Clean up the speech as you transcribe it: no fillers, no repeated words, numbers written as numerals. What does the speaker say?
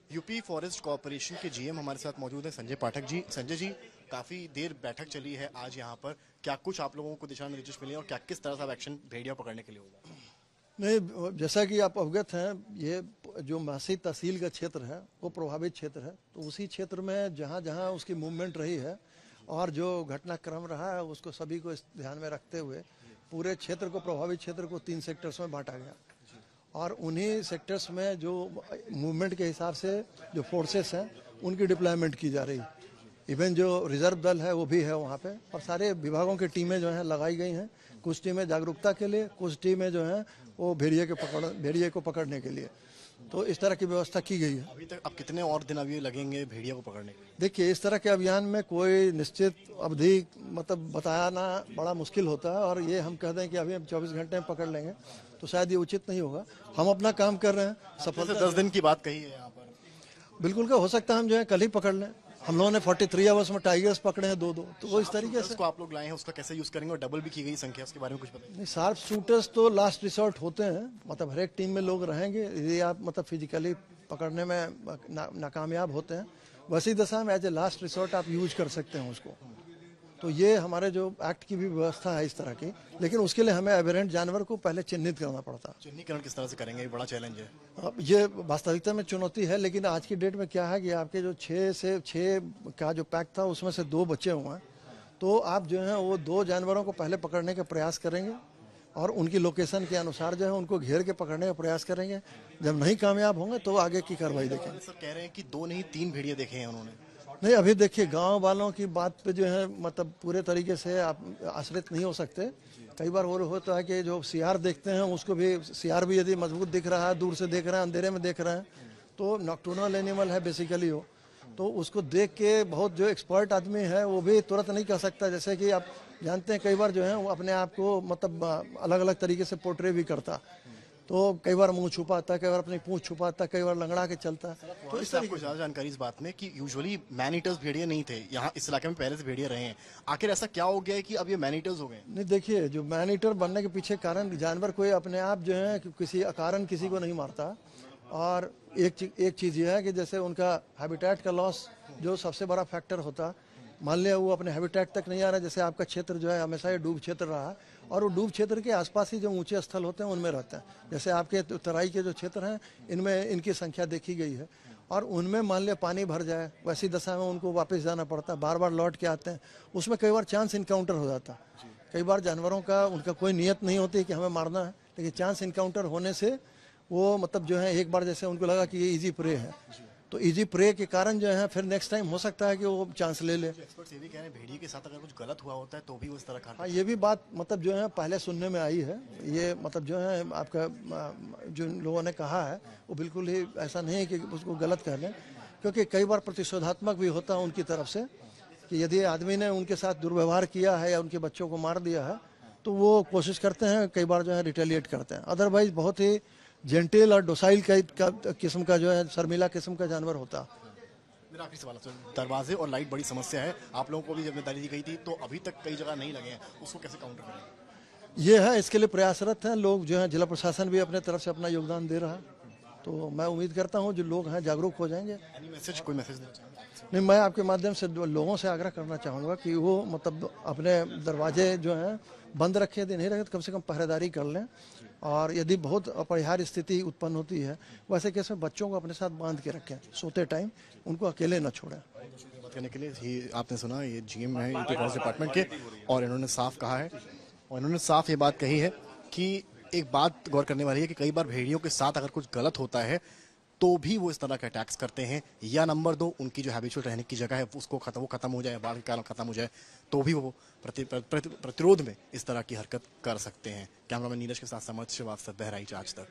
UP forest corporation के GM हमारे साथ मौजूद हैं संजय पाठक जी। संजय जी, काफी देर बैठक चली है आज यहाँ पर, क्या कुछ आप लोगों को दिशा निर्देश मिले और क्या किस तरह का एक्शन भेड़िया पकड़ने के लिए होगा? नहीं, जैसा कि आप अवगत हैं, ये जो मासी तहसील का क्षेत्र है वो प्रभावित क्षेत्र है। तो उसी क्षेत्र में जहाँ जहाँ उसकी मूवमेंट रही है और जो घटनाक्रम रहा है उसको सभी को इस ध्यान में रखते हुए पूरे क्षेत्र को, प्रभावित क्षेत्र को 3 सेक्टर्स में बांटा गया और उन्हीं सेक्टर्स में जो मूवमेंट के हिसाब से जो फोर्सेस हैं उनकी डिप्लॉयमेंट की जा रही। इवन जो रिजर्व दल है वो भी है वहाँ पे और सारे विभागों की टीमें जो हैं लगाई गई हैं। कुछ टीमें जागरूकता के लिए, कुछ टीमें जो हैं वो भेड़िए को पकड़ने के लिए। तो इस तरह की व्यवस्था की गई है। अभी तक अब कितने और दिन अभी लगेंगे भेड़िया को पकड़ने के लिए? देखिए, इस तरह के अभियान में कोई निश्चित अवधि मतलब बताना बड़ा मुश्किल होता है और ये हम कह दें कि अभी हम 24 घंटे में पकड़ लेंगे तो शायद ये उचित नहीं होगा। हम अपना काम कर रहे हैं। सफलता 10 दिन की बात कही है यहाँ पर। बिल्कुल का हो सकता है हम जो है कल ही पकड़ लें। हम लोगों ने 43 आवर्स में टाइगर्स पकड़े हैं 2-2। तो वो इस तरीके से उसको आप लोग लाए हैं, उसका कैसे यूज करेंगे और डबल भी की गई संख्या, उसके बारे में कुछ बताइए। नहीं, शार्प शूटर्स तो लास्ट रिसोर्ट होते हैं, मतलब हर एक टीम में लोग रहेंगे। यदि आप मतलब फिजिकली पकड़ने में नाकामयाब होते हैं, वैसी दशा में एज ए लास्ट रिसोर्ट आप यूज कर सकते हैं उसको। तो ये हमारे जो एक्ट की भी व्यवस्था है इस तरह की, लेकिन उसके लिए हमें एबेरेंट जानवर को पहले चिन्हित करना पड़ता है। चिन्हीकरण किस तरह से करेंगे, ये बड़ा चैलेंज है। अब ये वास्तविकता में चुनौती है, लेकिन आज की डेट में क्या है कि आपके जो 6 का जो पैक था उसमें से 2 बचे हुए हैं। तो आप जो है वो 2 जानवरों को पहले पकड़ने का प्रयास करेंगे और उनकी लोकेशन के अनुसार जो है उनको घेर के पकड़ने का प्रयास करेंगे। जब नहीं कामयाब होंगे तो आगे की कार्रवाई देखेंगे। सर कह रहे हैं कि 2 नहीं 3 भेड़िया देखे हैं उन्होंने। नहीं, अभी देखिए गांव वालों की बात पे जो है मतलब पूरे तरीके से आप आश्रित नहीं हो सकते। कई बार वो होता है कि जो सीआर देखते हैं उसको भी, सीआर भी यदि मजबूत दिख रहा है, दूर से देख रहे हैं, अंधेरे में देख रहे हैं, तो नॉक्टर्नल एनिमल है बेसिकली वो, तो उसको देख के बहुत जो एक्सपर्ट आदमी है वो भी तुरंत नहीं कह सकता। जैसे कि आप जानते हैं कई बार जो है वो अपने आप को मतलब अलग अलग तरीके से पोर्ट्रे भी करता। तो कई बार मुंह छुपाता है, कई बार अपनी पूंछ छुपाता है, कई बार लंगड़ा के चलता है। तो इस आपको ज्यादा जानकारी इस बात में कि यूजुअली मैन ईटर्स भेड़िए नहीं थे यहाँ, इस इलाके में पहले से भेड़िए रहे हैं। आखिर ऐसा क्या हो गया है कि अब ये मैन ईटर्स हो गए? नहीं, देखिए, जो मैन ईटर बनने के पीछे कारण, जानवर कोई अपने आप जो है किसी अकारण किसी को नहीं मारता। और एक चीज़ ये है कि जैसे उनका हैबिटेट का लॉस जो सबसे बड़ा फैक्टर होता, मान लिया वो अपने हैबिटेट तक नहीं आ रहा। जैसे आपका क्षेत्र जो है हमेशा ये डूब क्षेत्र रहा है और वो डूब क्षेत्र के आसपास ही जो ऊंचे स्थल होते हैं उनमें रहते हैं। जैसे आपके तराई के जो क्षेत्र हैं इनमें इनकी संख्या देखी गई है और उनमें मान लिया पानी भर जाए, वैसी दशा में उनको वापस जाना पड़ता है, बार बार लौट के आते हैं। उसमें कई बार चांस इनकाउंटर हो जाता है। कई बार जानवरों का उनका कोई नियत नहीं होती कि हमें मारना है, लेकिन चांस इनकाउंटर होने से वो मतलब जो है एक बार जैसे उनको लगा कि ये ईजी प्रे है, तो इजी प्रे के कारण जो है फिर नेक्स्ट टाइम हो सकता है कि वो चांस ले ले। एक्सपर्ट्स ये भी कह रहे हैं भेड़िए के साथ अगर कुछ गलत हुआ होता है तो भी उस तरह का। हाँ, ये भी बात मतलब जो है पहले सुनने में आई है। ये मतलब जो है आपका जो लोगों ने कहा है वो बिल्कुल ही ऐसा नहीं है कि उसको गलत कह लें, क्योंकि कई बार प्रतिशोधात्मक भी होता है उनकी तरफ से कि यदि आदमी ने उनके साथ दुर्व्यवहार किया है या उनके बच्चों को मार दिया है तो वो कोशिश करते हैं, कई बार जो है रिटेलिएट करते हैं। अदरवाइज बहुत ही जेंटिल और डोसाइल किस्म का जो है शर्मिला किस्म का जानवर होता। मेरा आखिरी सवाल है, दरवाजे और लाइट बड़ी समस्या है, आप लोगों को भी जिम्मेदारी दी गई थी तो अभी तक कई जगह नहीं लगे हैं, उसको कैसे काउंटर करेंगे? ये है, इसके लिए प्रयासरत हैं लोग जो है, जिला प्रशासन भी अपने तरफ से अपना योगदान दे रहा है। तो मैं उम्मीद करता हूँ जो लोग हैं जागरूक हो जाएंगे। कोई मैसेज देना चाहेंगे? नहीं, मैं आपके माध्यम से लोगों से आग्रह करना चाहूँगा कि वो मतलब अपने दरवाजे जो हैं बंद रखें, यदि नहीं रखें तो कम से कम पहरेदारी कर लें। और यदि बहुत अपरिहार्य स्थिति उत्पन्न होती है वैसे केस में बच्चों को अपने साथ बांध के रखें, सोते टाइम उनको अकेले न छोड़ें। बात करने के लिए ही आपने सुना, ये जीएम है यूपी फॉरेस्ट डिपार्टमेंट के, और इन्होंने साफ कहा है और इन्होंने साफ ये बात कही है कि एक बात गौर करने वाली है कि कई बार भेड़ियों के साथ अगर कुछ गलत होता है तो भी वो इस तरह के अटैक्स करते हैं, या नंबर 2 उनकी जो हैबिचुअल रहने की जगह है उसको खत्म हो जाए, बाढ़ के कारण खत्म हो जाए तो भी वो प्रतिरोध में इस तरह की हरकत कर सकते हैं। कैमरामैन नीरज के साथ समर्थ श्रीवास्तव, बहराइच आज तक।